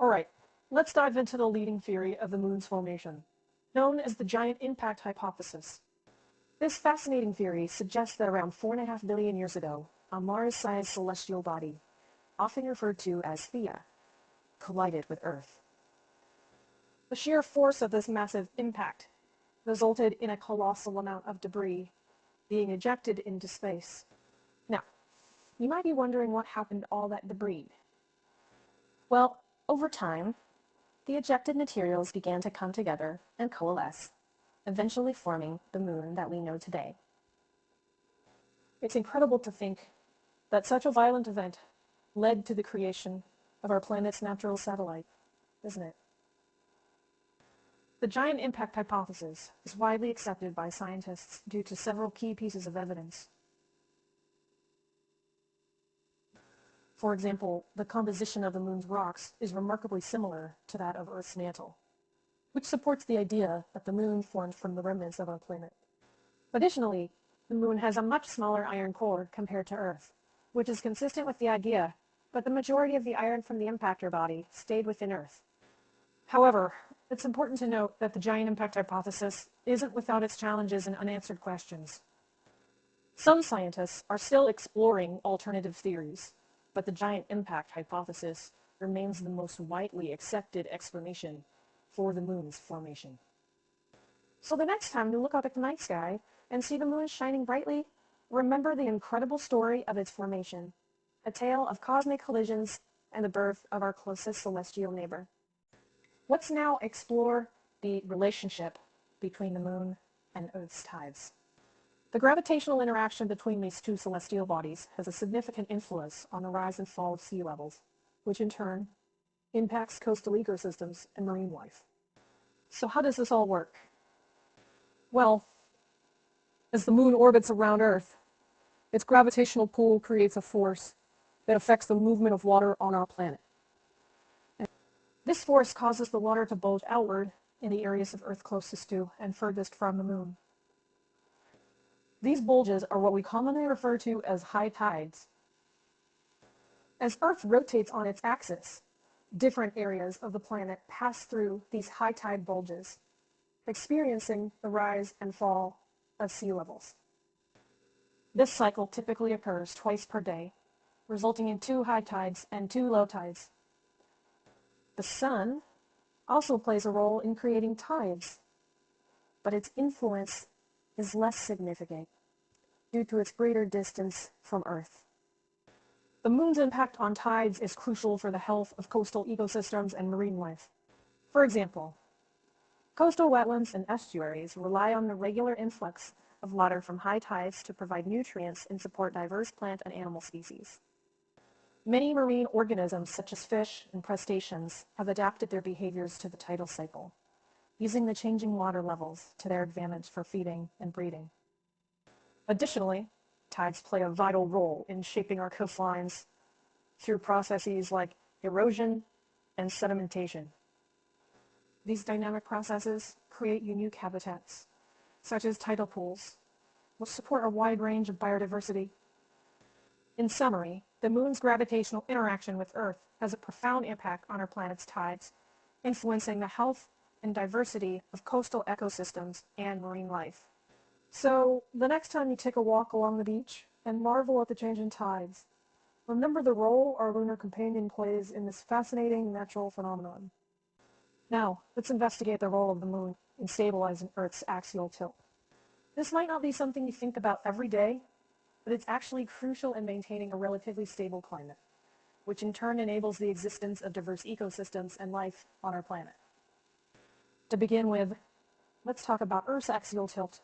Alright, let's dive into the leading theory of the moon's formation, known as the giant impact hypothesis. This fascinating theory suggests that around 4.5 billion years ago, a Mars-sized celestial body, often referred to as Theia, collided with Earth. The sheer force of this massive impact resulted in a colossal amount of debris being ejected into space. Now, you might be wondering what happened to all that debris. Well, over time, the ejected materials began to come together and coalesce, eventually forming the moon that we know today. It's incredible to think that such a violent event led to the creation of our planet's natural satellite, isn't it? The giant impact hypothesis is widely accepted by scientists due to several key pieces of evidence. For example, the composition of the moon's rocks is remarkably similar to that of Earth's mantle, which supports the idea that the moon formed from the remnants of our planet. Additionally, the moon has a much smaller iron core compared to Earth, which is consistent with the idea that the majority of the iron from the impactor body stayed within Earth. However, it's important to note that the giant impact hypothesis isn't without its challenges and unanswered questions. Some scientists are still exploring alternative theories, but the giant impact hypothesis remains the most widely accepted explanation for the moon's formation. So the next time you look up at the night sky and see the moon shining brightly, remember the incredible story of its formation, a tale of cosmic collisions and the birth of our closest celestial neighbor. Let's now explore the relationship between the moon and Earth's tides. The gravitational interaction between these two celestial bodies has a significant influence on the rise and fall of sea levels, which in turn impacts coastal ecosystems and marine life. So how does this all work? Well, as the moon orbits around Earth, its gravitational pull creates a force that affects the movement of water on our planet. And this force causes the water to bulge outward in the areas of Earth closest to and furthest from the moon. These bulges are what we commonly refer to as high tides. As Earth rotates on its axis, different areas of the planet pass through these high tide bulges, experiencing the rise and fall of sea levels. This cycle typically occurs twice per day, resulting in 2 high tides and 2 low tides. The sun also plays a role in creating tides, but its influence is less significant due to its greater distance from Earth. The moon's impact on tides is crucial for the health of coastal ecosystems and marine life. For example, coastal wetlands and estuaries rely on the regular influx of water from high tides to provide nutrients and support diverse plant and animal species. Many marine organisms, such as fish and crustaceans, have adapted their behaviors to the tidal cycle, using the changing water levels to their advantage for feeding and breeding. Additionally, tides play a vital role in shaping our coastlines through processes like erosion and sedimentation. These dynamic processes create unique habitats, such as tidal pools, which support a wide range of biodiversity. In summary, the moon's gravitational interaction with Earth has a profound impact on our planet's tides, influencing the health and diversity of coastal ecosystems and marine life. So, the next time you take a walk along the beach and marvel at the change in tides, remember the role our lunar companion plays in this fascinating natural phenomenon. Now, let's investigate the role of the moon in stabilizing Earth's axial tilt. This might not be something you think about every day, but it's actually crucial in maintaining a relatively stable climate, which in turn enables the existence of diverse ecosystems and life on our planet. To begin with, let's talk about Earth's axial tilt.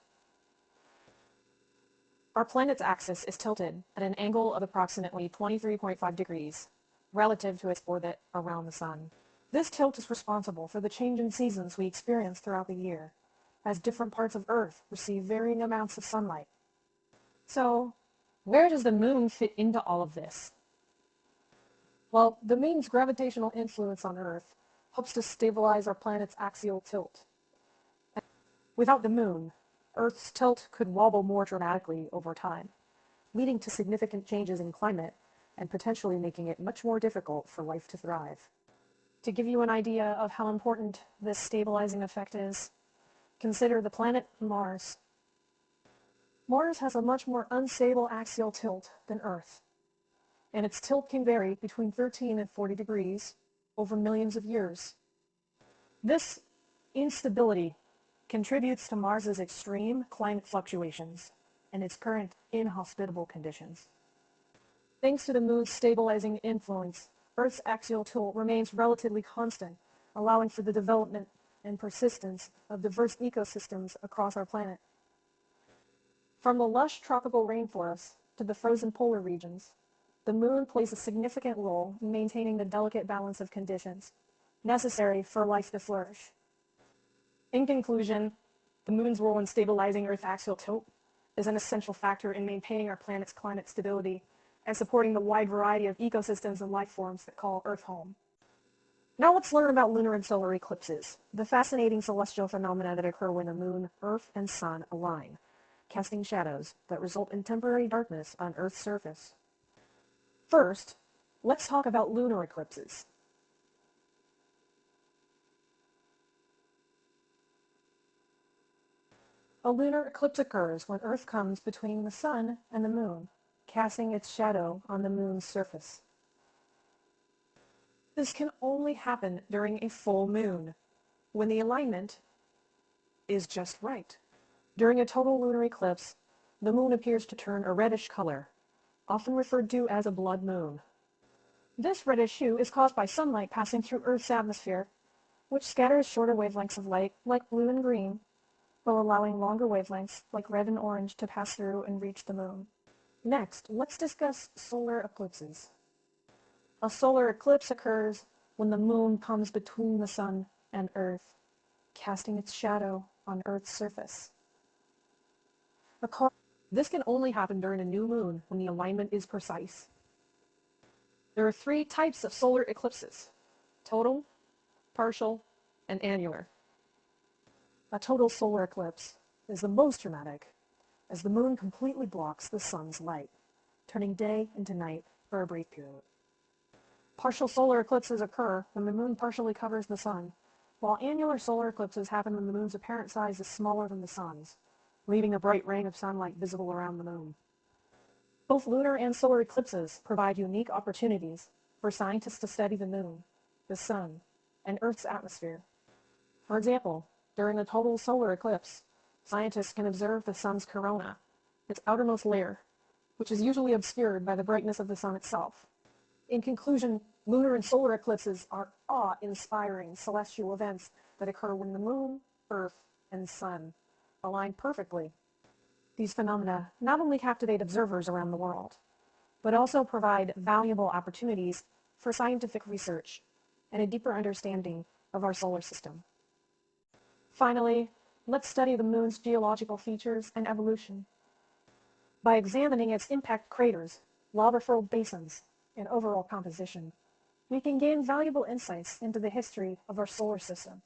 Our planet's axis is tilted at an angle of approximately 23.5 degrees relative to its orbit around the sun. This tilt is responsible for the change in seasons we experience throughout the year, as different parts of Earth receive varying amounts of sunlight. So, where does the moon fit into all of this? Well, the moon's gravitational influence on Earth helps to stabilize our planet's axial tilt. Without the moon, Earth's tilt could wobble more dramatically over time, leading to significant changes in climate and potentially making it much more difficult for life to thrive. To give you an idea of how important this stabilizing effect is, consider the planet Mars. Mars has a much more unstable axial tilt than Earth, and its tilt can vary between 13 and 40 degrees over millions of years. This instability contributes to Mars's extreme climate fluctuations and its current inhospitable conditions. Thanks to the moon's stabilizing influence, Earth's axial tilt remains relatively constant, allowing for the development and persistence of diverse ecosystems across our planet. From the lush tropical rainforests to the frozen polar regions, the moon plays a significant role in maintaining the delicate balance of conditions necessary for life to flourish. In conclusion, the moon's role in stabilizing Earth's axial tilt is an essential factor in maintaining our planet's climate stability and supporting the wide variety of ecosystems and life forms that call Earth home. Now let's learn about lunar and solar eclipses, the fascinating celestial phenomena that occur when the moon, Earth, and sun align, casting shadows that result in temporary darkness on Earth's surface. First, let's talk about lunar eclipses. A lunar eclipse occurs when Earth comes between the sun and the moon, casting its shadow on the moon's surface. This can only happen during a full moon, when the alignment is just right. During a total lunar eclipse, the moon appears to turn a reddish color, often referred to as a blood moon. This reddish hue is caused by sunlight passing through Earth's atmosphere, which scatters shorter wavelengths of light, like blue and green, while allowing longer wavelengths, like red and orange, to pass through and reach the moon. Next, let's discuss solar eclipses. A solar eclipse occurs when the moon comes between the sun and Earth, casting its shadow on Earth's surface. This can only happen during a new moon when the alignment is precise. There are three types of solar eclipses: total, partial, and annular. A total solar eclipse is the most dramatic, as the moon completely blocks the sun's light, turning day into night for a brief period. Partial solar eclipses occur when the moon partially covers the sun, while annular solar eclipses happen when the moon's apparent size is smaller than the sun's, leaving a bright ring of sunlight visible around the moon. Both lunar and solar eclipses provide unique opportunities for scientists to study the moon, the sun, and Earth's atmosphere. For example, during a total solar eclipse, scientists can observe the sun's corona, its outermost layer, which is usually obscured by the brightness of the sun itself. In conclusion, lunar and solar eclipses are awe-inspiring celestial events that occur when the moon, Earth, and sun align perfectly. These phenomena not only captivate observers around the world, but also provide valuable opportunities for scientific research and a deeper understanding of our solar system. Finally, let's study the moon's geological features and evolution. By examining its impact craters, lava-filled basins, and overall composition, we can gain valuable insights into the history of our solar system.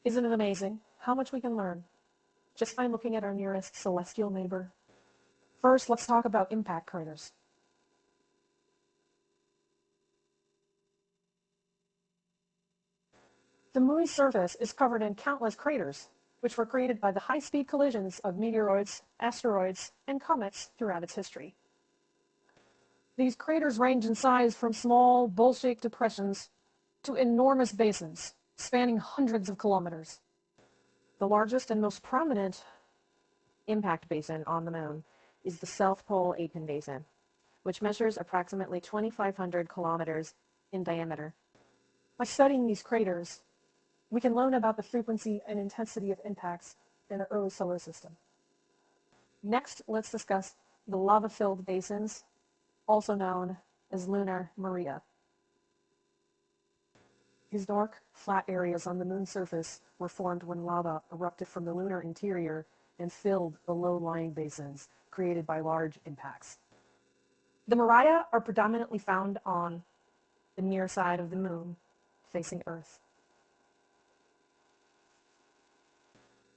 Isn't it amazing how much we can learn just by looking at our nearest celestial neighbor? First, let's talk about impact craters. The moon's surface is covered in countless craters, which were created by the high-speed collisions of meteoroids, asteroids, and comets throughout its history. These craters range in size from small, bowl-shaped depressions to enormous basins, spanning hundreds of kilometers. The largest and most prominent impact basin on the moon is the South Pole Aitken Basin, which measures approximately 2,500 kilometers in diameter. By studying these craters, we can learn about the frequency and intensity of impacts in the early solar system. Next, let's discuss the lava-filled basins, also known as lunar maria. These dark, flat areas on the moon's surface were formed when lava erupted from the lunar interior and filled the low-lying basins created by large impacts. The maria are predominantly found on the near side of the moon, facing Earth.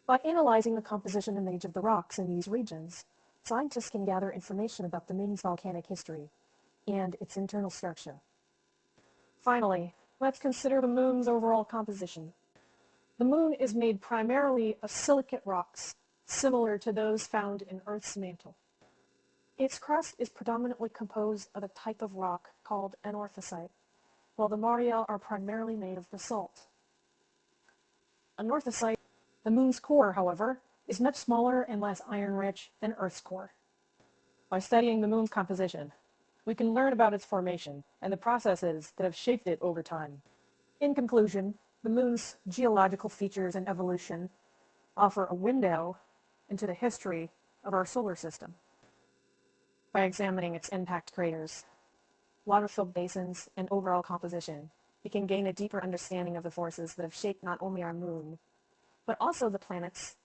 By analyzing the composition and age of the rocks in these regions, scientists can gather information about the moon's volcanic history and its internal structure. Finally, Let's consider the moon's overall composition. The moon is made primarily of silicate rocks, similar to those found in Earth's mantle. Its crust is predominantly composed of a type of rock called anorthosite, while the maria are primarily made of basalt. Anorthosite, the moon's core, however, is much smaller and less iron-rich than Earth's core. By studying the moon's composition, we can learn about its formation and the processes that have shaped it over time. In conclusion, the moon's geological features and evolution offer a window into the history of our solar system. By examining its impact craters, water-filled basins, and overall composition, we can gain a deeper understanding of the forces that have shaped not only our moon, but also the planets